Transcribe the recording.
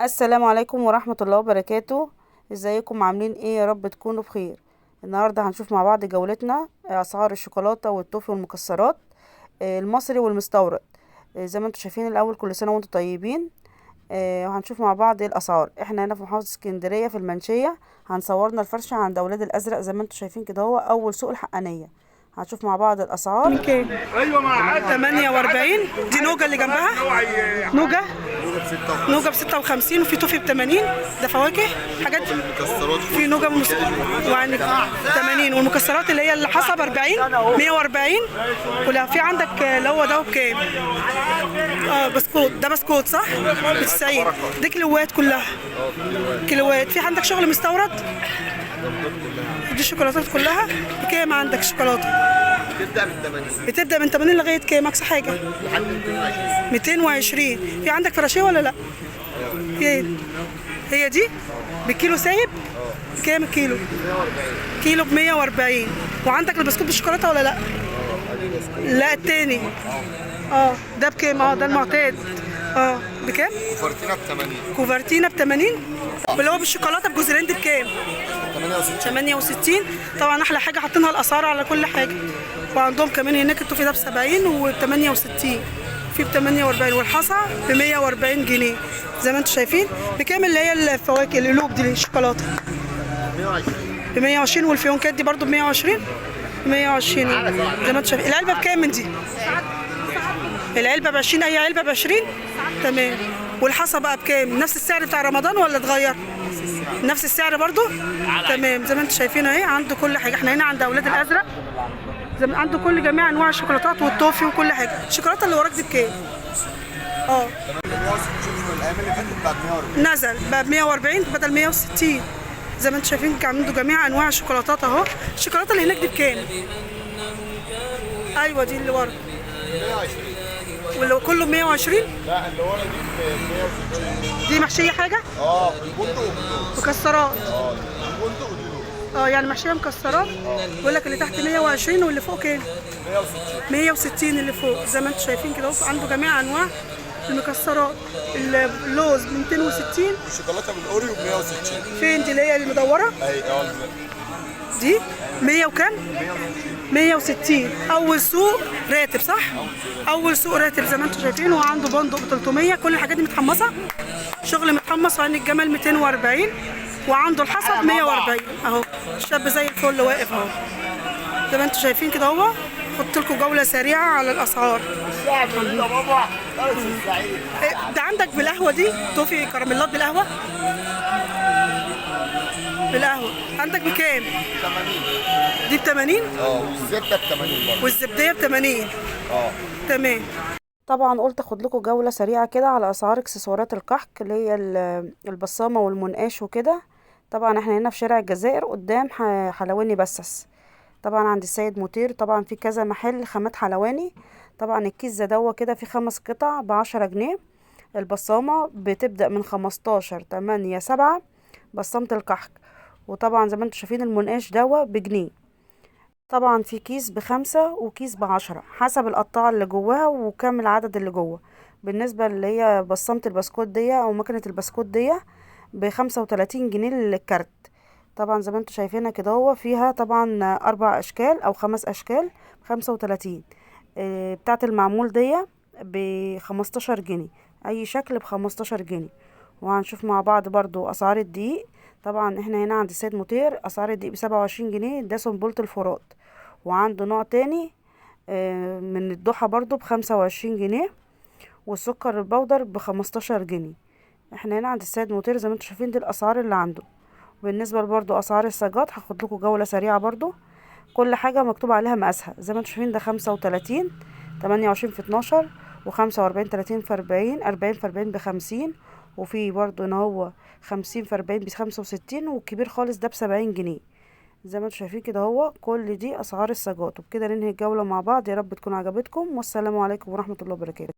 السلام عليكم ورحمة الله وبركاته. ازيكم عاملين ايه؟ يا رب تكونوا بخير. النهاردة هنشوف مع بعض جولتنا اسعار الشوكولاتة والتوفي والمكسرات المصري والمستورد. زي ما انتم شايفين، الاول كل سنة وانتم طيبين. وهنشوف مع بعض ايه الاسعار. احنا هنا في محافظة اسكندرية في المنشية. هنصورنا الفرشة عند اولاد الازرق زي ما انتم شايفين كده، هو اول سوق الحقانية. هنشوف مع بعض الاسعار. كام؟ ايوه مع 48. دي نوجا اللي جنبها. نوجا ب 56 وفي توفي ب 80. ده فواكه حاجات في نوجا وعندك 80 والمكسرات اللي هي اللي حسب 40 140. ولا في عندك اللي هو ده بكام؟ بسكوت. ده بسكوت صح؟ ب 90. دي كيلوات كلها. كيلوات. في عندك شغل مستورد؟ دي الشوكولاتات كلها بكام عندك الشوكولاته؟ بتبدأ من 80 لغاية كام أقصى حاجة؟ لحد 220. في عندك فراشيه ولا لا؟ فين؟ هي دي بالكيلو سايب؟ كام الكيلو؟ كيلو ب 140. وعندك البسكوت بالشوكولاته ولا لا؟ لا التاني. ده بكام؟ ده المعتاد. بكام؟ كوفرتينا ب 80. كوفرتينا ب 80. واللي هو بالشوكولاته بجوزرين دي بكام؟ 68. طبعا احلى حاجه حاطينها الاسعار على كل حاجه. وعندهم كمان هناك التوفي ده ب 70 و 68. في ب 48 والحصى ب 140 جنيه زي ما انتم شايفين. بكام اللي هي الفواكه القلوب دي الشوكولاته؟ 120. ب 120. والفيونكات دي برضو ب 120. 120 زي ما انتم شايفين. العلبه بكام من دي؟ العلبه ب 20. اي علبه ب 20. تمام. والحصى بقى بكام؟ نفس السعر بتاع رمضان ولا اتغير؟ نفس السعر برضو. تمام. زي ما انتم شايفين اهي عنده كل حاجه. احنا هنا عند اولاد الازرق. زي ما عنده كل جميع انواع الشوكولاتات والتوفي وكل حاجه. الشوكولاته اللي وراك دي بكام؟ الايام اللي فاتت بقت 140. نزل بقى ب 140 بدل 160. زي ما انتم شايفين عنده جميع انواع الشوكولاتات اهو. الشوكولاته اللي هناك دي بكام؟ ايوه دي اللي ورا 120. واللي كله ب 120. لا اللي ورا دي ب 160. دي محشيه حاجه؟ بالبندق. مكسرات. بالبندق ودي. يعني محشيه مكسرات. بيقول لك اللي تحت 120 واللي فوق كام؟ 160. 160 اللي فوق. زي ما انتم شايفين كده اهو. عنده جميع انواع المكسرات. اللوز ب 260. والشوكولاته بالاوريو ب 160. فين دي اللي هي المدوره؟ دي 100 وكام؟ 160. اول سوق راتب صح؟ اول سوق راتب زي ما انتم شايفين. وعنده بندق ب 300. كل الحاجات دي متحمصه. شغل متحمص. وعند الجمل 240. وعنده الحصب 140 اهو. الشاب زي الفل واقف اهو زي ما انتم شايفين كده اهو. خدت لكم جوله سريعه على الاسعار. ده عندك بالقهوه دي توفي كراميلات بالقهوه. بالقهوه عندك بكام؟ 80. دي ب 80. والزبده ب 80 برضه. والزبديه ب 80. تمام. طبعا قلت اخد لكم جولة سريعة كده على اسعار اكسسوارات الكحك اللي هي البصامة والمنقاش وكده. طبعا احنا هنا في شارع الجزائر قدام حلواني بسس. طبعا عند السيد مطير. طبعا في كذا محل خامات حلواني. طبعا الكيس ده كده في 5 قطع ب10 جنيه. البصامة بتبدأ من 15/8/7 بصامة الكحك. وطبعا زي ما انتم شايفين المنقاش بجنيه. طبعا في كيس ب5 وكيس ب10 حسب القطاعة اللي جواها وكم العدد اللي جوه. بالنسبة اللي هي بصمة البسكوت او مكنة البسكوت ب35 جنيه للكارت. طبعا زي ما انتم شايفينها كده فيها طبعا 4 اشكال او 5 اشكال ب35. بتاعة المعمول ب15 جنيه. اي شكل ب15 جنيه. وهنشوف مع بعض برضو اسعار الدقيق. طبعا احنا هنا عند السيد مطير اسعار الدقيق ب27 جنيه. ده سنبلة الفرات. وعنده نوع تاني من الضحى برضو ب25 جنيه. والسكر البودر ب15 جنيه. احنا هنا عند السيد مطير زي ما انتم شايفين دي الاسعار اللي عنده. بالنسبة برضو اسعار السجاد هاخد لكم جولة سريعة برضو. كل حاجة مكتوب عليها مقاسها زي ما انتم شايفين. ده 35 28 في 12 و45 30 في 40 40 في 40 ب50. وفي برضو هنا 50 في 40 ب65. والكبير خالص ده ب70 جنيه. زي ما انتم شايفين كده كل دي اسعار السجاد. وبكده ننهي الجولة مع بعض. يا رب تكون عجبتكم. والسلام عليكم ورحمة الله وبركاته.